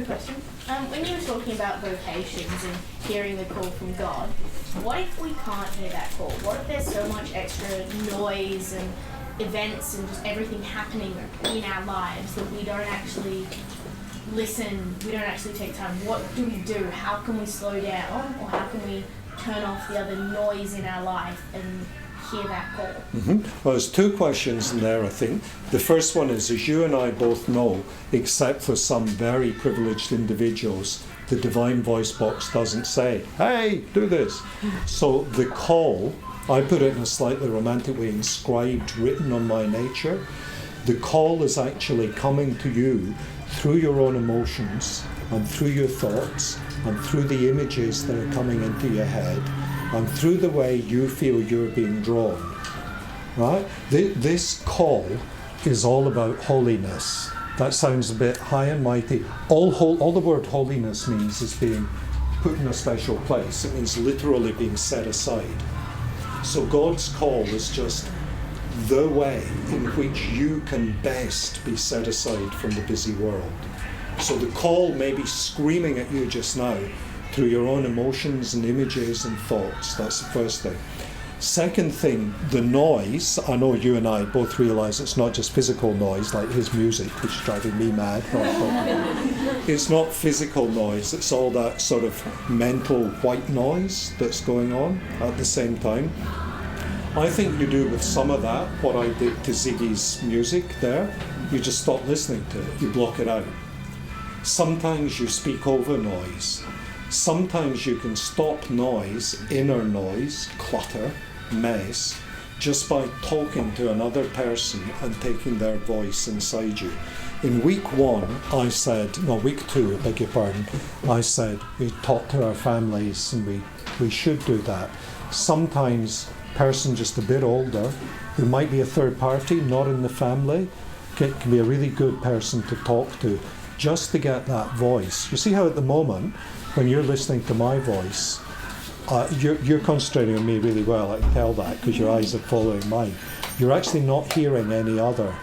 a question. When you were talking about vocations and hearing the call from God, what if we can't hear that call? What if there's so much extra noise and events and just everything happening in our lives that we don't actually listen, we don't actually take time? What do we do? How can we slow down, or how can we turn off the other noise in our life and hear that call? Well, there's two questions in there, I think. The first one is, as you and I both know, except for some very privileged individuals, the divine voice box doesn't say, hey, do this. So the call, I put it in a slightly romantic way, inscribed, written on my nature. The call is actually coming to you through your own emotions and through your thoughts and through the images that are coming into your head and through the way you feel you're being drawn, right? This call is all about holiness. That sounds a bit high and mighty. All the word holiness means is being put in a special place. It means literally being set aside. So God's call is just the way in which you can best be set aside from the busy world. So the call may be screaming at you just now through your own emotions and images and thoughts. That's the first thing. Second thing, the noise. I know you and I both realise it's not just physical noise like his music, which is driving me mad. It's not physical noise, it's all that sort of mental white noise that's going on at the same time. I think you do with some of that what I did to Ziggy's music there. You just stop listening to it, you block it out. Sometimes you speak over noise. Sometimes you can stop noise, inner noise, clutter, mess, just by talking to another person and taking their voice inside you. In week 2, beg your pardon, I said we talk to our families and we should do that. Sometimes a person just a bit older, who might be a third party, not in the family, can be a really good person to talk to, just to get that voice. You see how at the moment, when you're listening to my voice, you're concentrating on me really well. I can tell that because your eyes are following mine. You're actually not hearing any other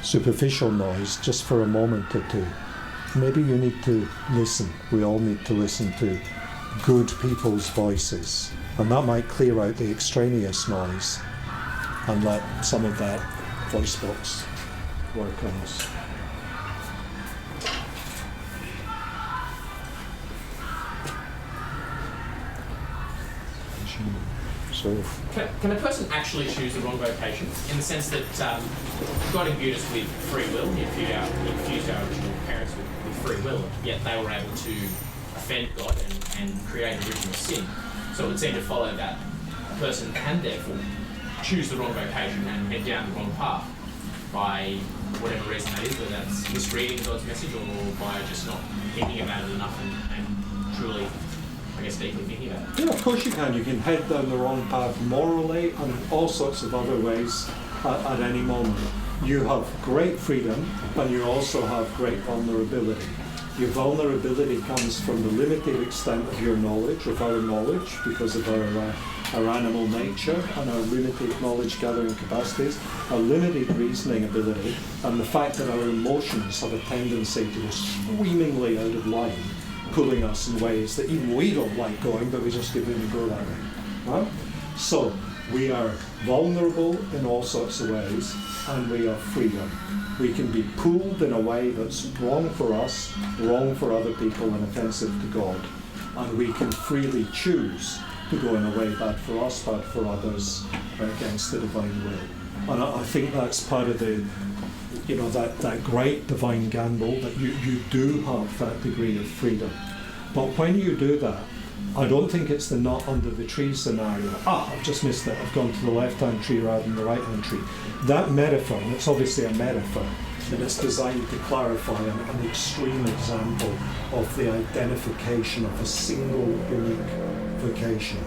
superficial noise just for a moment or two. Maybe you need to listen. We all need to listen to good people's voices. And that might clear out the extraneous noise and let some of that voice box work on us. So, can a person actually choose the wrong vocation? In the sense that God imbued us with free will, He infused our original parents with free will, yet they were able to offend God and create original sin. So it would seem to follow that a person can therefore choose the wrong vocation and head down the wrong path by whatever reason that is, whether that's misreading God's message or by just not thinking about it enough and truly, I guess, deeply thinking about it. Yeah, of course you can. You can head down the wrong path morally and in all sorts of other ways at any moment. You have great freedom and you also have great vulnerability. Your vulnerability comes from the limited extent of your knowledge, of our knowledge, because of our animal nature and our limited knowledge gathering capacities, our limited reasoning ability, and the fact that our emotions have a tendency to go screamingly out of line, pulling us in ways that even we don't like going, but we just give in and go that way. Right? So we are vulnerable in all sorts of ways, and we have freedom. We can be pulled in a way that's wrong for us, wrong for other people, and offensive to God. And we can freely choose to go in a way bad for us, bad for others, against the divine will. And I think that's part of the, that great divine gamble, that you do have that degree of freedom. But when you do that, I don't think it's the nut under the tree scenario. I've just missed it. I've gone to the left-hand tree rather than the right-hand tree. That metaphor, and it's obviously a metaphor, and it's designed to clarify an extreme example of the identification of a single unique vocation.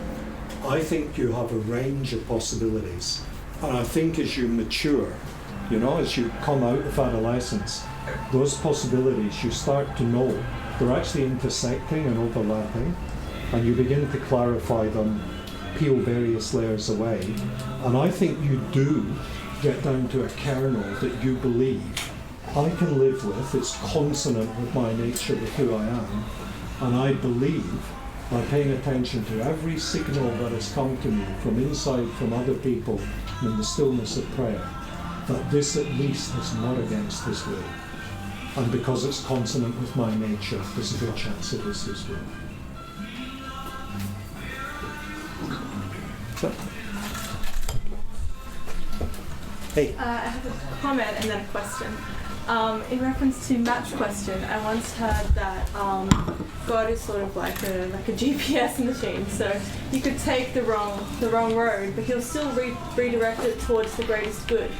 I think you have a range of possibilities. And I think as you mature, as you come out of adolescence, those possibilities you start to know they're actually intersecting and overlapping, and you begin to clarify them, peel various layers away. And I think you do get down to a kernel that you believe I can live with, it's consonant with my nature, with who I am, and I believe, by paying attention to every signal that has come to me from inside, from other people, in the stillness of prayer, that this at least is not against His will. And because it's consonant with my nature, there's a good chance it is His will. So, hey. I have a comment and then a question. In reference to Matt's question, I once heard that God is sort of like a GPS machine. So you could take the wrong road, but He'll still redirect it towards the greatest good.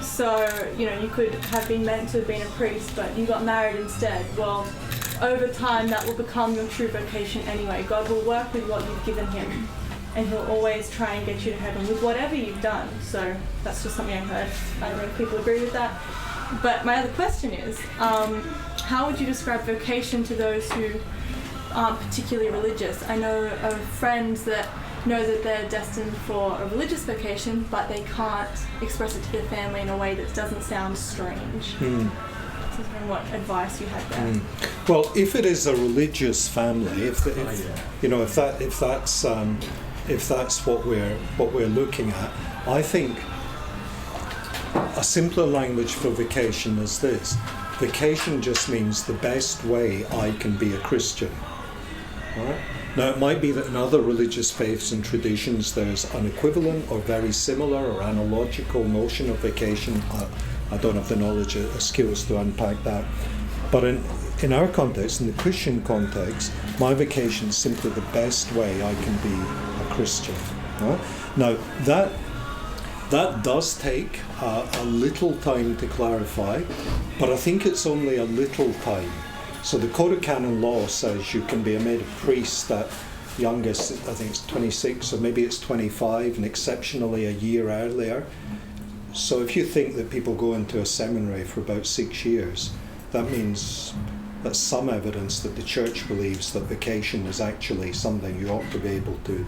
So you could have been meant to have been a priest, but you got married instead. Well, over time that will become your true vocation anyway. God will work with what you've given Him, and He'll always try and get you to heaven with whatever you've done. So that's just something I heard. I don't know if people agree with that. But my other question is, how would you describe vocation to those who aren't particularly religious? I know of friends that know that they're destined for a religious vocation, but they can't express it to their family in a way that doesn't sound strange. So I was wondering what advice you had there. Well, if it is a religious family, if that's what we're looking at, I think a simpler language for vocation is this. Vocation just means the best way I can be a Christian. All right? Now, it might be that in other religious faiths and traditions there's an equivalent or very similar or analogical notion of vocation. I don't have the knowledge or skills to unpack that. But in our context, in the Christian context, my vocation is simply the best way I can be a Christian. Right? Now, that does take a little time to clarify, but I think it's only a little time. So the Code of Canon Law says you can be made a priest at youngest, I think it's 26, or maybe it's 25, and exceptionally a year earlier. So if you think that people go into a seminary for about 6 years, that means that's some evidence that the Church believes that vocation is actually something you ought to be able to,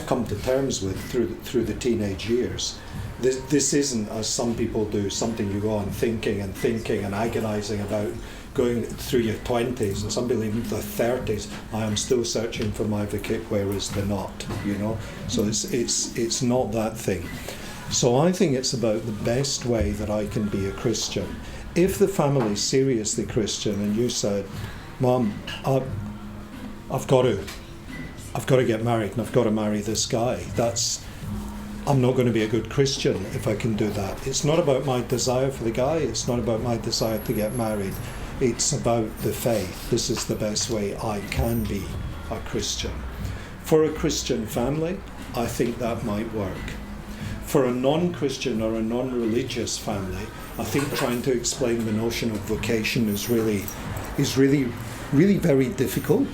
come to terms with through the teenage years. This isn't, as some people do, something you go on thinking and agonizing about, going through your 20s, and some people even their 30s. I am still searching for my vocation, whereas they're not. So it's not that thing. So I think it's about the best way that I can be a Christian. If the family is seriously Christian, and you said, "Mom, I've got to get married, and I've got to marry this guy," I'm not going to be a good Christian if I can do that. It's not about my desire for the guy, it's not about my desire to get married. It's about the faith. This is the best way I can be a Christian. For a Christian family, I think that might work. For a non-Christian or a non-religious family, I think trying to explain the notion of vocation is really very difficult.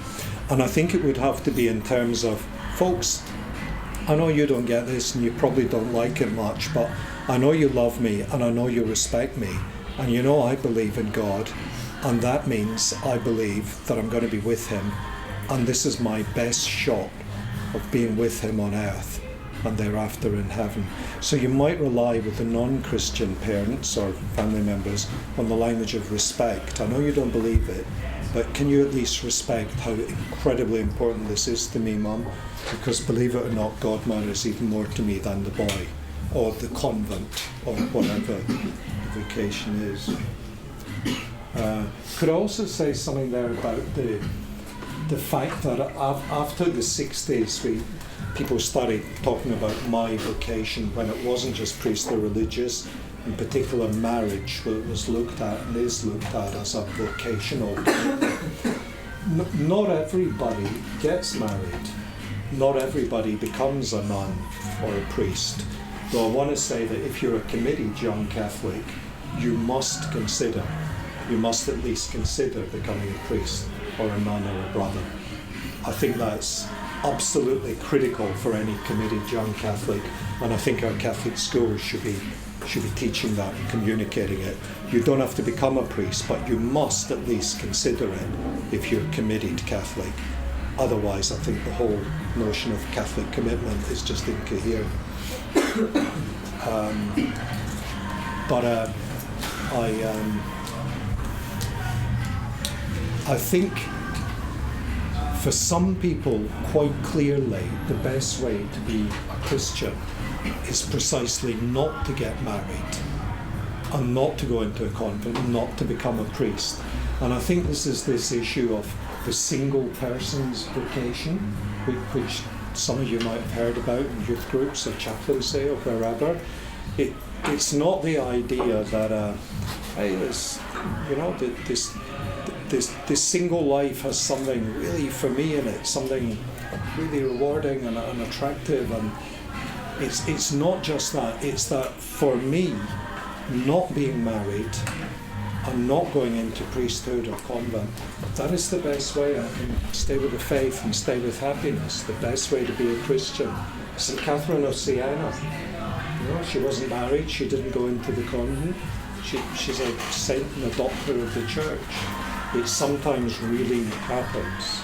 And I think it would have to be in terms of, folks, I know you don't get this and you probably don't like it much, but I know you love me and I know you respect me, and I believe in God, and that means I believe that I'm going to be with Him, and this is my best shot of being with Him on earth and thereafter in heaven. So you might rely with the non-Christian parents or family members on the language of respect. I know you don't believe it, but can you at least respect how incredibly important this is to me, Mum? Because believe it or not, God matters even more to me than the boy or the convent or whatever the vocation is. Could I also say something there about the fact that after the 60s, people started talking about my vocation when it wasn't just priest or religious. In particular, marriage was looked at and is looked at as a vocational commitment. Not everybody gets married. Not everybody becomes a nun or a priest. Though I want to say that if you're a committed young Catholic, you must at least consider becoming a priest or a nun or a brother. I think that's absolutely critical for any committed young Catholic, and I think our Catholic schools should be teaching that and communicating it. You don't have to become a priest, but you must at least consider it if you're a committed Catholic. Otherwise, I think the whole notion of Catholic commitment is just incoherent. But I think for some people, quite clearly, the best way to be a Christian is precisely not to get married and not to go into a convent and not to become a priest. And I think this is this issue of the single person's vocation, which some of you might have heard about in youth groups or chaplaincy or wherever. It's not the idea that this single life has something really for me in it, something really rewarding and attractive, and it's not just that. It's that for me, not being married and not going into priesthood or convent, that is the best way I can stay with the faith and stay with happiness. The best way to be a Christian. St. Catherine of Siena, she wasn't married, she didn't go into the convent. She's a saint and a doctor of the church. It sometimes really happens.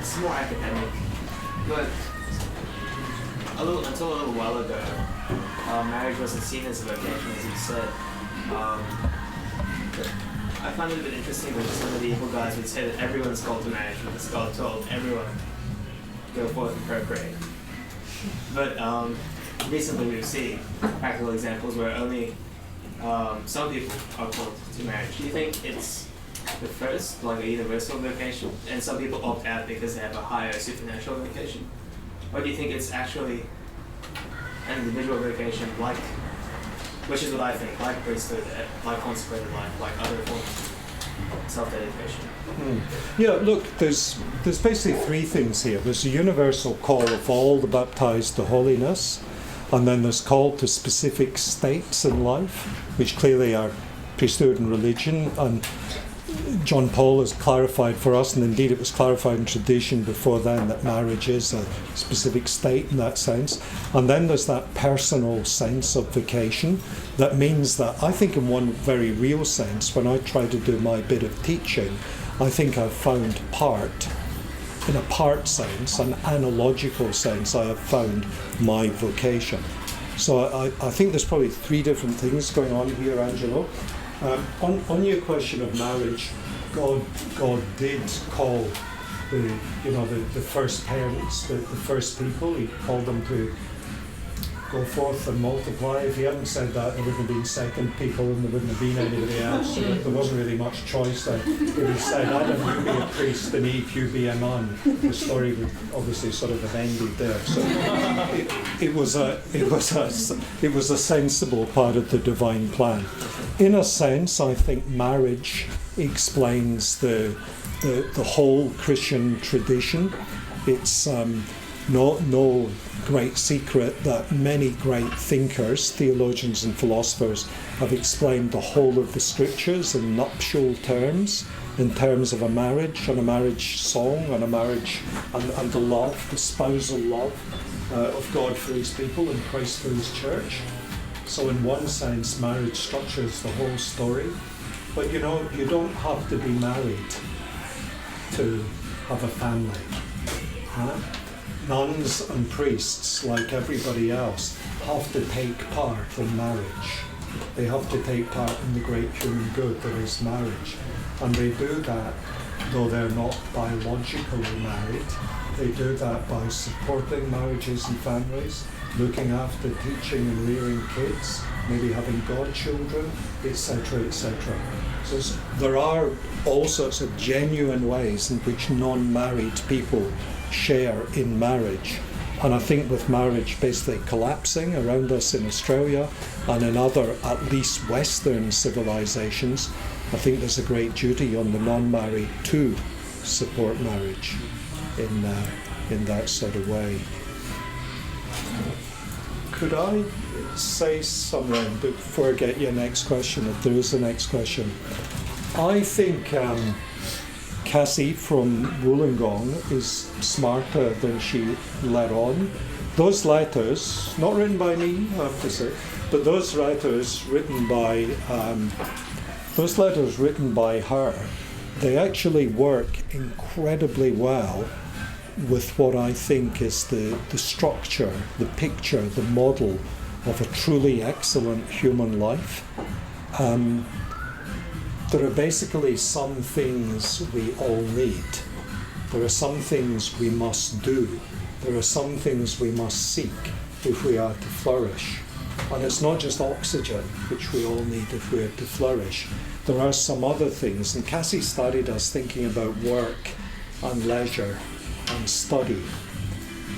It's more academic, but until a little while ago, marriage wasn't seen as a vocation, as you said. I find it a bit interesting that some of the evil guys would say that everyone's called to marriage because God told everyone go forth and procreate. But recently we've seen practical examples where only some people are called to marriage. Do you think it's the first, like a universal vocation, and some people opt out because they have a higher supernatural vocation? Or do you think it's actually an individual vocation, like, which is what I think, like priesthood, like consecrated life, like other forms of self-dedication? Yeah, look, there's basically three things here. There's a universal call of all the baptized to holiness, and then there's call to specific states in life, which clearly are priesthood and religion, and John Paul has clarified for us, and indeed it was clarified in tradition before then, that marriage is a specific state in that sense. And then there's that personal sense of vocation that means that I think in one very real sense, when I try to do my bit of teaching, I think I've found in a part sense, an analogical sense, I have found my vocation. So I think there's probably three different things going on here, Angelo. On your question of marriage, God did call the first parents, the first people. He called them to go forth and multiply. If he hadn't said that, there wouldn't have been second people and there wouldn't have been anybody else. So there wasn't really much choice there. If he said, Adam, you be a priest, and Eve, you be a nun, the story would obviously sort of have ended there. So it was a sensible part of the divine plan. In a sense, I think marriage explains the whole Christian tradition. It's no great secret that many great thinkers, theologians and philosophers have explained the whole of the scriptures in nuptial terms, in terms of a marriage and a marriage song and a marriage and the love, the spousal love of God for his people and Christ for his church. So in one sense, marriage structures the whole story. But you don't have to be married to have a family. Huh? Nuns and priests, like everybody else, have to take part in marriage. They have to take part in the great human good that is marriage. And they do that, though they're not biologically married. They do that by supporting marriages and families, looking after teaching and rearing kids, maybe having godchildren, etc., etc. So there are all sorts of genuine ways in which non-married people share in marriage. And I think with marriage basically collapsing around us in Australia and in other, at least Western civilizations, I think there's a great duty on the non-married to support marriage in that sort of way. Could I say something before I get your next question, if there is a next question? I think Cassie from Wollongong is smarter than she let on. Those letters, not written by me, I have to say, but those letters written by her, they actually work incredibly well with what I think is the structure, the picture, the model of a truly excellent human life. There are basically some things we all need. There are some things we must do. There are some things we must seek if we are to flourish. And it's not just oxygen, which we all need if we are to flourish. There are some other things. And Cassie started us thinking about work and leisure and study.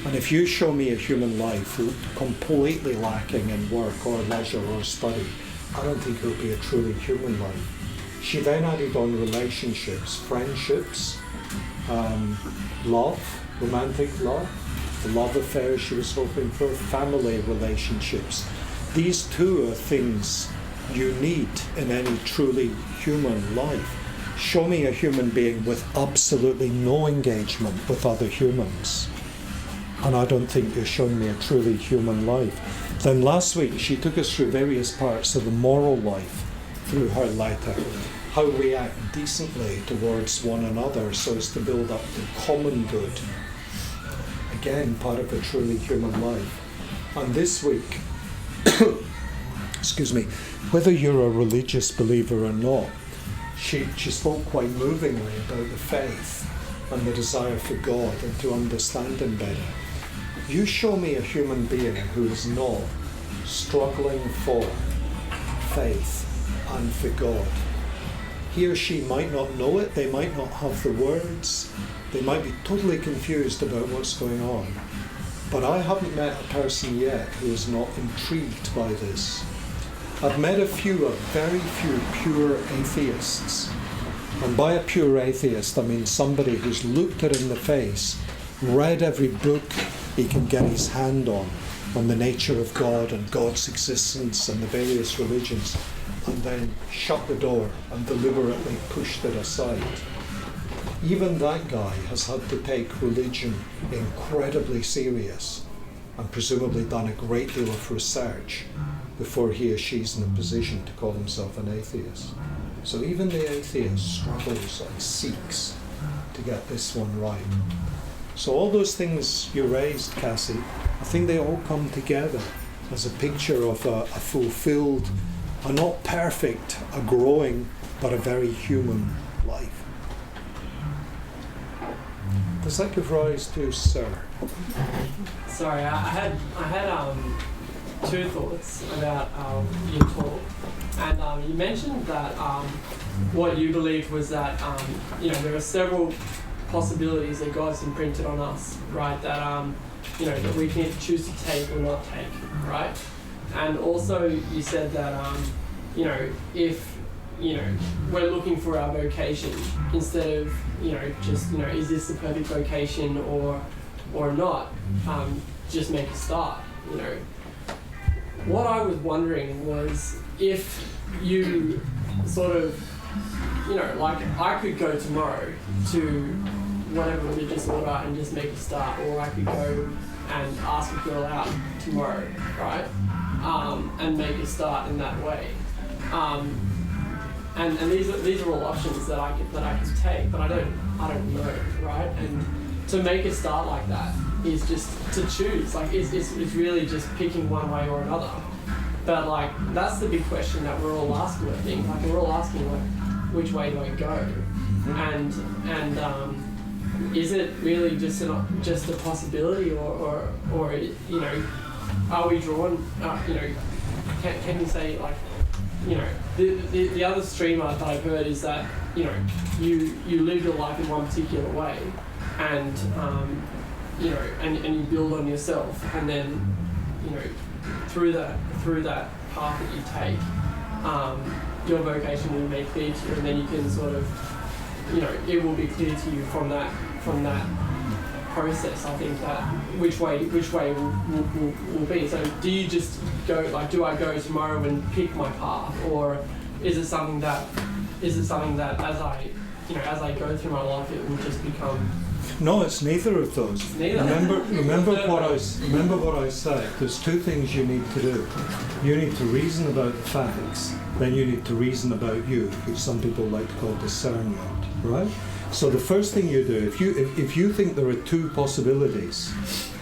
And if you show me a human life completely lacking in work or leisure or study, I don't think it will be a truly human life. She then added on relationships, friendships, love, romantic love, the love affairs she was hoping for, family relationships. These two are things you need in any truly human life. Show me a human being with absolutely no engagement with other humans, and I don't think you're showing me a truly human life. Then last week she took us through various parts of the moral life through her letter. How we act decently towards one another so as to build up the common good. Again, part of a truly human life. And this week, excuse me, whether you're a religious believer or not, she spoke quite movingly about the faith and the desire for God and to understand Him better. You show me a human being who is not struggling for faith and for God. He or she might not know it, they might not have the words, they might be totally confused about what's going on. But I haven't met a person yet who is not intrigued by this. I've met a very few pure atheists. And by a pure atheist, I mean somebody who's looked it in the face, read every book he can get his hand on the nature of God and God's existence and the various religions, and then shut the door and deliberately pushed it aside. Even that guy has had to take religion incredibly serious and presumably done a great deal of research before he or she's in a position to call himself an atheist. So even the atheist struggles and seeks to get this one right. So all those things you raised, Cassie, I think they all come together as a picture of a fulfilled, a not perfect, a growing, but a very human life. Does that give rise to Sir? Sorry, I had two thoughts about your talk, and you mentioned that what you believed was that there are several possibilities that God's imprinted on us, right? That that we can choose to take or not take, right? And also you said that if we're looking for our vocation instead of just is this the perfect vocation or not, just make a start. What I was wondering was if you sort of like I could go tomorrow to whatever religious order and just make a start, or I could go and ask a girl out tomorrow, right? And make a start in that way. And these are all options that I could take, but I don't know, right? And to make a start like that is just to choose. Like it's really just picking one way or another. But like that's the big question that we're all asking, I think. Like we're all asking which way do I go? And is it really just a possibility, or are we drawn? Can you say like the other streamer that I've heard is that you live your life in one particular way, and and you build on yourself, and then through that path that you take, your vocation will be made clear to you, and then you can sort of it will be clear to you from that process. I think that which way will be. So do you just go, like, do I go tomorrow and pick my path, or is it something that as I go through my life it will just become No, it's neither of those. Neither. Remember what I said. There's two things you need to do. You need to reason about the facts, then you need to reason about you, which some people like to call discernment, right? So the first thing you do, if you think there are two possibilities,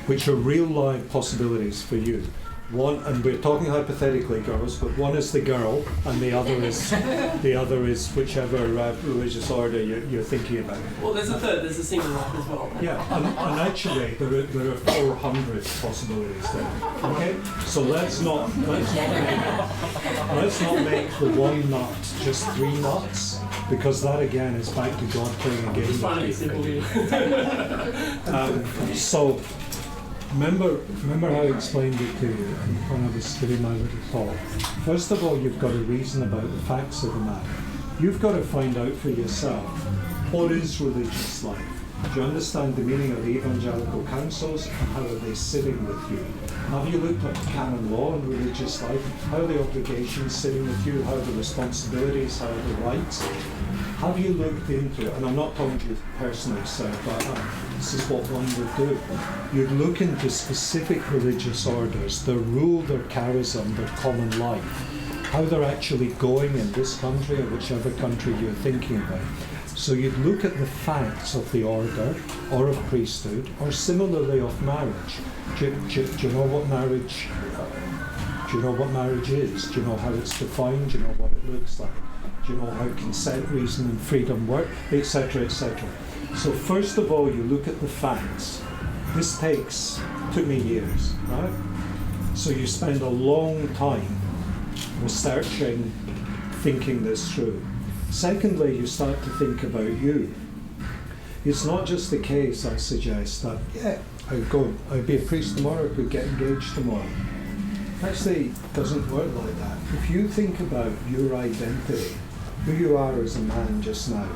which are real live possibilities for you, one, and we're talking hypothetically, girls, but one is the girl, and the other is whichever religious order you're thinking about. Well, there's a third. There's a single life as well. Yeah, and actually there are 400 possibilities there. Okay, so let's not make the one nut just 3 nuts, because that again is back to God playing a game. Just trying to be simple here. So. Remember how I explained it to you when I was giving my little talk. First of all, you've got to reason about the facts of the matter. You've got to find out for yourself, what is religious life? Do you understand the meaning of the evangelical councils and how are they sitting with you? Have you looked at canon law and religious life? How are the obligations sitting with you? How are the responsibilities? How are the rights? Have you looked into it? And I'm not talking to you personally, sir, but this is what one would do. You'd look into specific religious orders, their rule, their charism, their common life, how they're actually going in this country or whichever country you're thinking about. So you'd look at the facts of the order or of priesthood, or similarly of marriage. Do you know what marriage? Do you know what marriage is? Do you know how it's defined? Do you know what it looks like? Do you know how consent, reason and freedom work, etc., etc. So first of all, you look at the facts. This took me years, right? So you spend a long time researching, thinking this through. Secondly, you start to think about you. It's not just the case, I suggest, that, I'd be a priest tomorrow, I could get engaged tomorrow. Actually, it doesn't work like that. If you think about your identity, who you are as a man just now,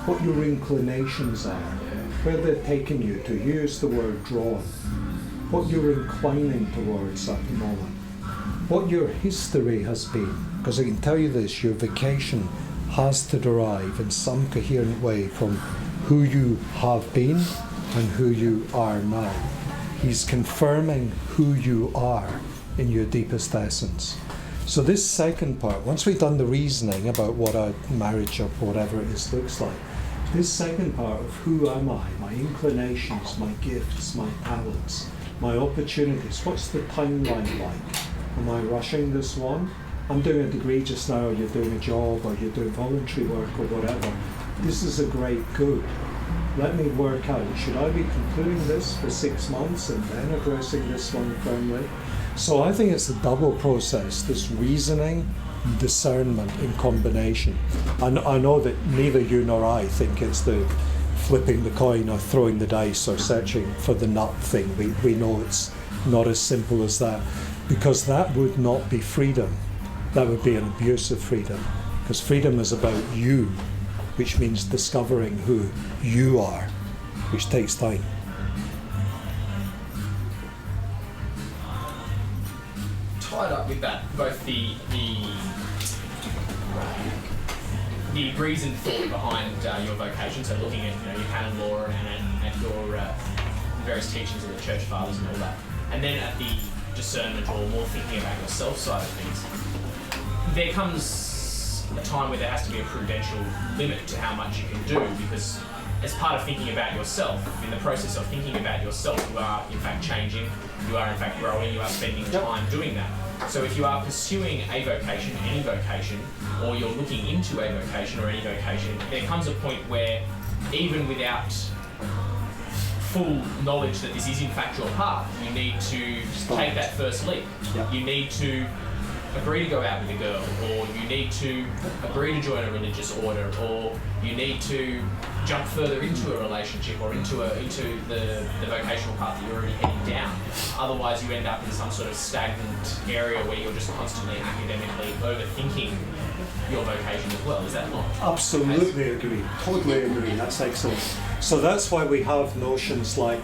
what your inclinations are, where they're taking you to, use the word drawn, what you're inclining towards at the moment, what your history has been, because I can tell you this, your vocation has to derive in some coherent way from who you have been and who you are now. He's confirming who you are in your deepest essence. So this second part, once we've done the reasoning about what a marriage or whatever it is looks like, this second part of who am I, my inclinations, my gifts, my talents, my opportunities, what's the timeline like? Am I rushing this one? I'm doing a degree just now, or you're doing a job, or you're doing voluntary work or whatever. This is a great good. Let me work out, should I be concluding this for 6 months and then addressing this one firmly? So I think it's a double process, this reasoning and discernment in combination. And I know that neither you nor I think it's the flipping the coin or throwing the dice or searching for the nut thing. We know it's not as simple as that, because that would not be freedom. That would be an abuse of freedom, because freedom is about you, which means discovering who you are, which takes time. Tied up with that, both the reason thought behind your vocation, so looking at your canon law and your various teachings of the church fathers and all that, and then at the discernment or more thinking about yourself side of things, there comes a time where there has to be a prudential limit to how much you can do, because as part of thinking about yourself, in the process of thinking about yourself, you are in fact changing, you are in fact growing, you are spending time doing that. So if you are pursuing a vocation, any vocation, or you're looking into a vocation or any vocation, there comes a point where even without full knowledge that this is in fact your path, you need to take that first leap. You need to agree to go out with a girl, or you need to agree to join a religious order, or you need to jump further into a relationship or into the vocational path that you're already heading down. Otherwise you end up in some sort of stagnant area where you're just constantly academically overthinking your vocation as well. Is that not? Absolutely agree. Totally agree. That's excellent. So that's why we have notions like,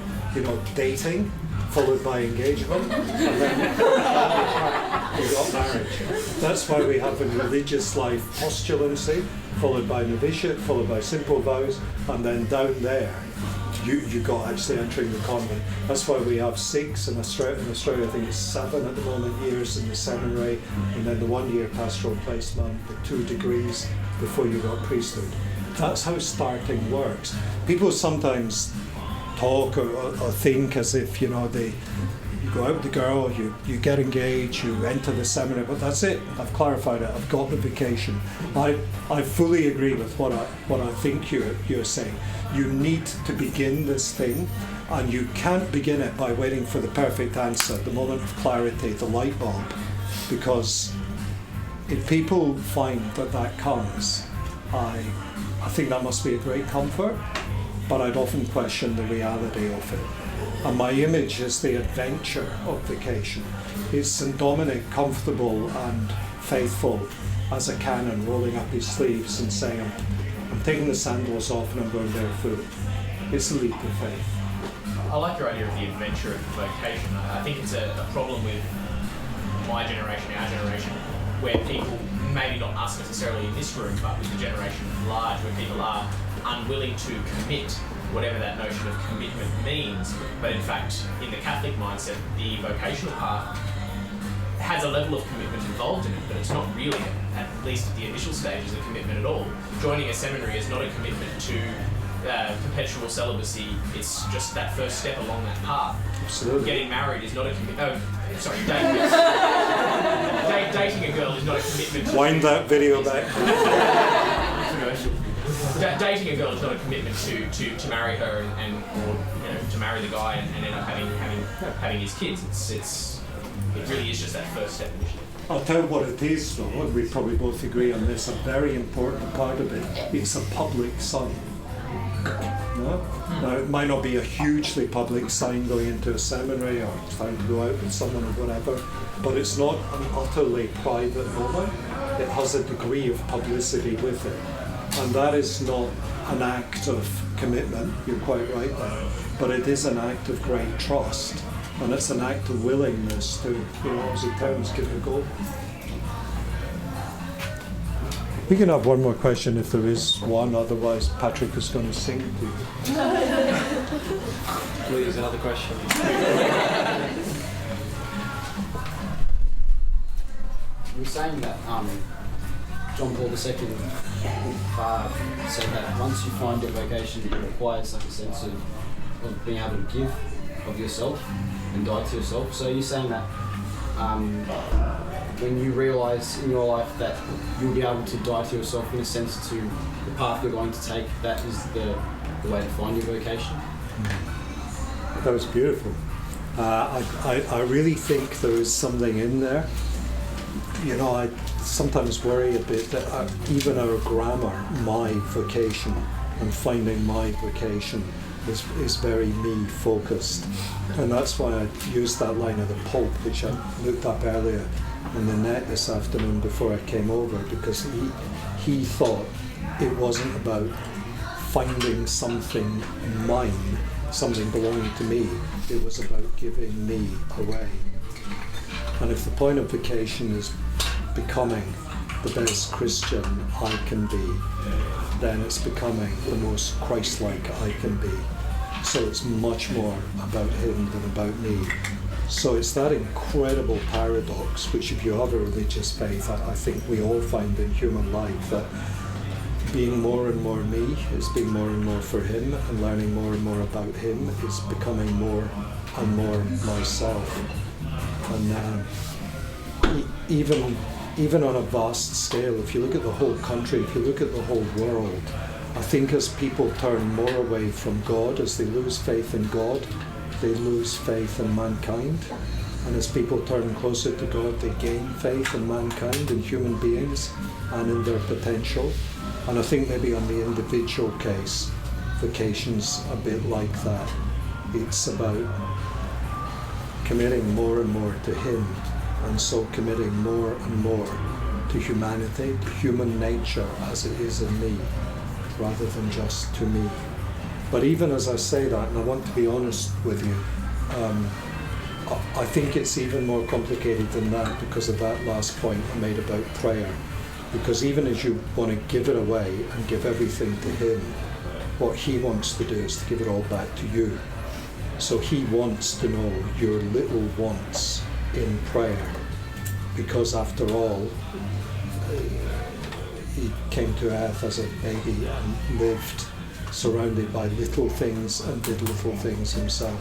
dating followed by engagement, and then we got marriage. That's why we have in religious life postulancy, followed by novitiate, followed by simple vows, and then down there, you got actually entering the convent. That's why we have 6 in Australia. In Australia, I think it's 7 at the moment years in the seminary, and then the 1-year pastoral placement, the 2 degrees before you got priesthood. That's how starting works. People sometimes talk or think as if, you go out with the girl, you get engaged, you enter the seminary, but that's it. I've clarified it. I've got the vocation. I fully agree with what I think you're saying. You need to begin this thing, and you can't begin it by waiting for the perfect answer, the moment of clarity, the light bulb, because if people find that comes, I think that must be a great comfort, but I'd often question the reality of it. And my image is the adventure of vocation. It's St. Dominic comfortable and faithful as a canon, rolling up his sleeves and saying, I'm taking the sandals off and I'm going barefoot. It's a leap of faith. I like your idea of the adventure of the vocation. I think it's a problem with my generation, our generation, where people, maybe not us necessarily in this room, but with the generation at large, where people are unwilling to commit, whatever that notion of commitment means. But in fact, in the Catholic mindset, the vocational path has a level of commitment involved in it, but it's not really, at least at the initial stages, a commitment at all. Joining a seminary is not a commitment to perpetual celibacy. It's just that first step along that path. Absolutely. Getting married is not a commitment. Dating a girl is not a commitment. Wind that video back. Dating a girl is not a commitment to marry her and or to marry the guy and end up having his kids. It really is just that first step initially. I'll tell you what it is though, and we probably both agree on this, a very important part of it, it's a public sign. No? Now it might not be a hugely public sign going into a seminary or trying to go out with someone or whatever, but it's not an utterly private moment. It has a degree of publicity with it. And that is not an act of commitment, you're quite right there, but it is an act of great trust. And it's an act of willingness to, as it turns, give it a go. We can have one more question if there is one, otherwise Patrick is going to sing to you. Please, another question. You were saying that John Paul II said that once you find your vocation, it requires like a sense of being able to give of yourself and die to yourself. So you're saying that when you realise in your life that you'll be able to die to yourself in a sense to the path you're going to take, that is the way to find your vocation? That was beautiful. I really think there is something in there. I sometimes worry a bit that even our grammar, my vocation, and finding my vocation is very me focused, and that's why I used that line of the Pope, which I looked up earlier in the net this afternoon before I came over, because he thought it wasn't about finding something mine, something belonging to me, it was about giving me away. And if the point of vocation is becoming the best Christian I can be, then it's becoming the most Christ-like I can be. So it's much more about him than about me. So it's that incredible paradox, which if you have a religious faith, I think we all find in human life, that being more and more me is being more and more for him, and learning more and more about him is becoming more and more myself. And even on a vast scale, if you look at the whole country, if you look at the whole world, I think as people turn more away from God, as they lose faith in God, they lose faith in mankind. And as people turn closer to God, they gain faith in mankind, in human beings, and in their potential. And I think maybe on the individual case, vocation's a bit like that. It's about committing more and more to him, and so committing more and more to humanity, to human nature as it is in me, rather than just to me. But even as I say that, and I want to be honest with you, I think it's even more complicated than that because of that last point I made about prayer. Because even as you want to give it away and give everything to him, what he wants to do is to give it all back to you. So he wants to know your little wants in prayer, because after all, he came to earth as a baby and lived surrounded by little things and did little things himself.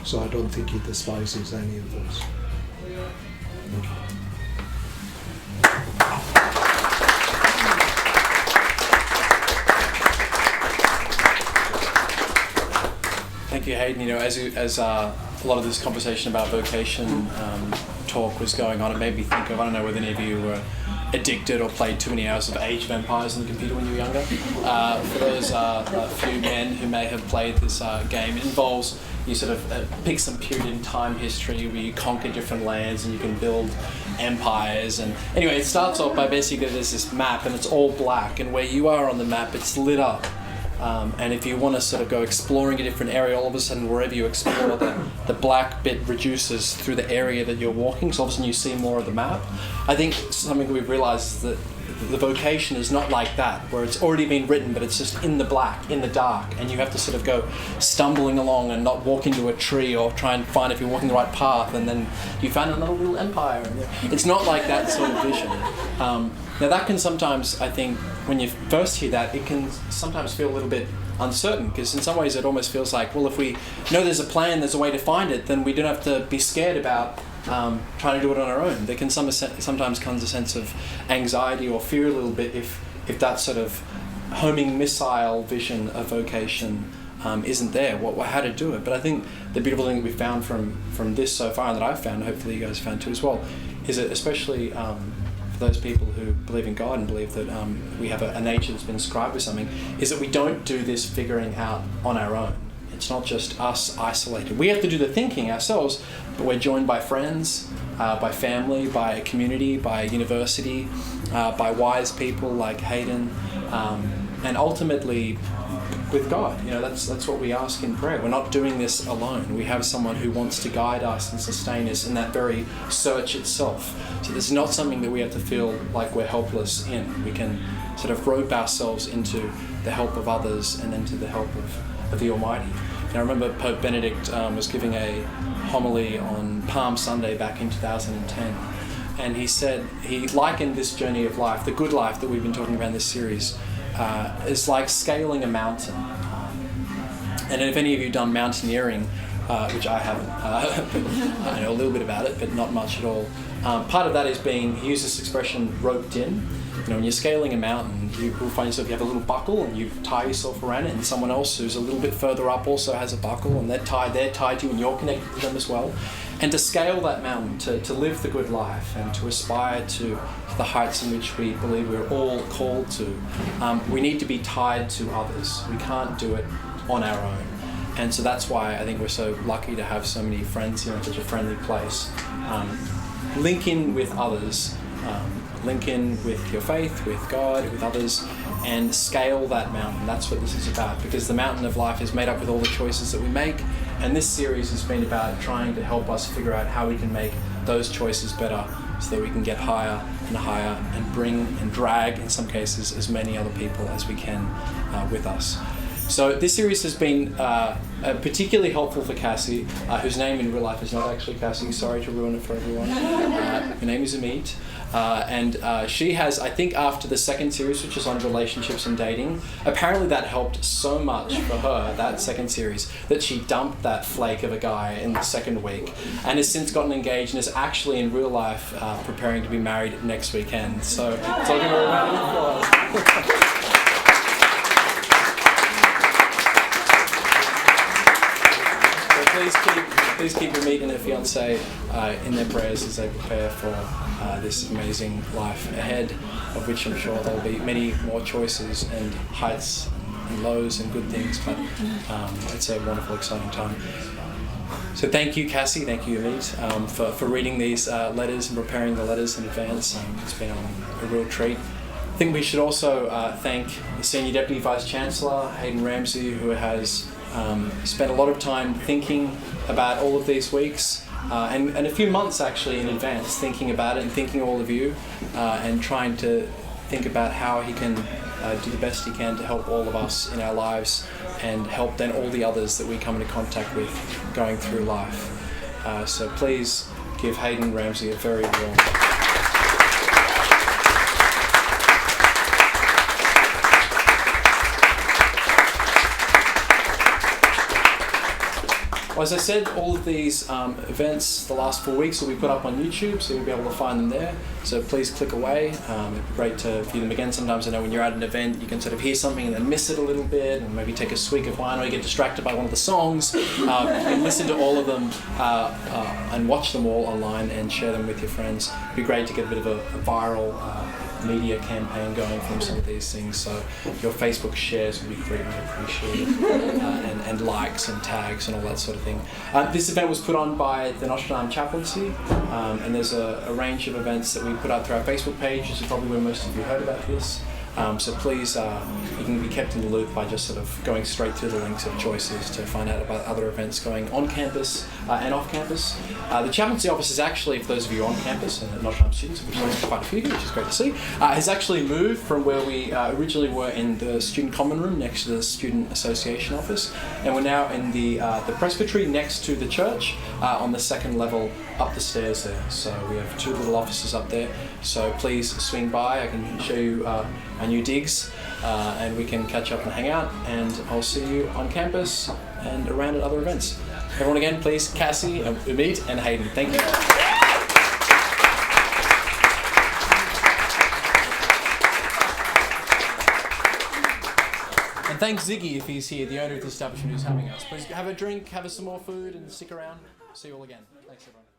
So I don't think he despises any of those. Thank you, Hayden. You know, as a lot of this conversation about vocation talk was going on, it made me think of, I don't know whether any of you were addicted or played too many hours of Age of Empires on the computer when you were younger. For those few men who may have played this game, it involves you sort of pick some period in time history where you conquer different lands and you can build empires. And anyway, it starts off by basically there's this map and it's all black, and where you are on the map, it's lit up. And if you want to sort of go exploring a different area, all of a sudden wherever you explore, the black bit reduces through the area that you're walking, so all of a sudden you see more of the map. I think something we've realised is that the vocation is not like that, where it's already been written, but it's just in the black, in the dark, and you have to sort of go stumbling along and not walk into a tree or try and find if you're walking the right path, and then you found another little empire. It's not like that sort of vision. Now that can sometimes, I think, when you first hear that, it can sometimes feel a little bit uncertain, because in some ways it almost feels like, well, if we know there's a plan, there's a way to find it, then we don't have to be scared about trying to do it on our own. There can sometimes comes a sense of anxiety or fear a little bit if that sort of homing missile vision of vocation isn't there, how to do it. But I think the beautiful thing that we've found from this so far, and that I've found, hopefully you guys found too as well, is that especially for those people who believe in God and believe that we have a nature that's been inscribed with something, is that we don't do this figuring out on our own. It's not just us isolated. We have to do the thinking ourselves, but we're joined by friends, by family, by a community, by a university, by wise people like Hayden, and ultimately with God. You know, that's what we ask in prayer. We're not doing this alone. We have someone who wants to guide us and sustain us in that very search itself. So this is not something that we have to feel like we're helpless in. We can sort of rope ourselves into the help of others and into the help of the Almighty. And I remember Pope Benedict was giving a homily on Palm Sunday back in 2010, and he said, he likened this journey of life, the good life that we've been talking about in this series, is like scaling a mountain. And if any of you have done mountaineering, which I haven't, I know a little bit about it, but not much at all. Part of that is being, he used this expression, roped in. You know, when you're scaling a mountain, you will find yourself, you have a little buckle and you tie yourself around it, and someone else who's a little bit further up also has a buckle, and they're tied to you and you're connected to them as well. And to scale that mountain, to live the good life and to aspire to the heights in which we believe we're all called to, we need to be tied to others. We can't do it on our own. And so that's why I think we're so lucky to have so many friends here in such a friendly place. Link in with others. Link in with your faith, with God, with others, and scale that mountain. That's what this is about, because the mountain of life is made up with all the choices that we make, and this series has been about trying to help us figure out how we can make those choices better so that we can get higher and higher and bring and drag, in some cases, as many other people as we can with us. So this series has been particularly helpful for Cassie, whose name in real life is not actually Cassie. Sorry to ruin it for everyone. Her name is Amit. And she has, I think after the second series, which is on relationships and dating, apparently that helped so much for her, that second series, that she dumped that flake of a guy in the second week and has since gotten engaged and is actually in real life preparing to be married next weekend. So it's all going to be a round of applause. Please keep Amit and her fiance in their prayers as they prepare for this amazing life ahead, of which I'm sure there'll be many more choices and heights and lows and good things, but it's a wonderful, exciting time. So thank you, Cassie, thank you, Amit, for reading these letters and preparing the letters in advance. It's been a real treat. I think we should also thank the Senior Deputy Vice-Chancellor, Hayden Ramsey, who has spent a lot of time thinking about all of these weeks and a few months actually in advance, thinking about it and thinking all of you and trying to think about how he can do the best he can to help all of us in our lives and help then all the others that we come into contact with going through life. So please give Hayden Ramsey a very warm Well, as I said, all of these events the last 4 weeks will be put up on YouTube, so you'll be able to find them there. So please click away. It'd be great to view them again. Sometimes I know when you're at an event, you can sort of hear something and then miss it a little bit, and maybe take a swig of wine, or you get distracted by one of the songs. You can listen to all of them and watch them all online and share them with your friends. It'd be great to get a bit of a viral media campaign going from some of these things, so your Facebook shares will be greatly appreciated, and likes and tags and all that sort of thing. This event was put on by the Notre Dame Chaplaincy, and there's a range of events that we put out through our Facebook page, which is probably where most of you heard about this. So please, you can be kept in the loop by just sort of going straight through the links of choices to find out about other events going on campus and off campus. The chaplaincy office is actually, for those of you on campus and Notre Dame students, which is quite a few, which is great to see, has actually moved from where we originally were in the student common room next to the student association office, and we're now in the presbytery next to the church on the second level up the stairs there. So we have 2 little offices up there, so please swing by. I can show you our new digs, and we can catch up and hang out, and I'll see you on campus and around at other events. Everyone again, please, Cassie, Umid and Hayden, thank you. And thanks Ziggy, if he's here, the owner of the establishment who's having us. Please have a drink, have some more food, and stick around. See you all again. Thanks everyone.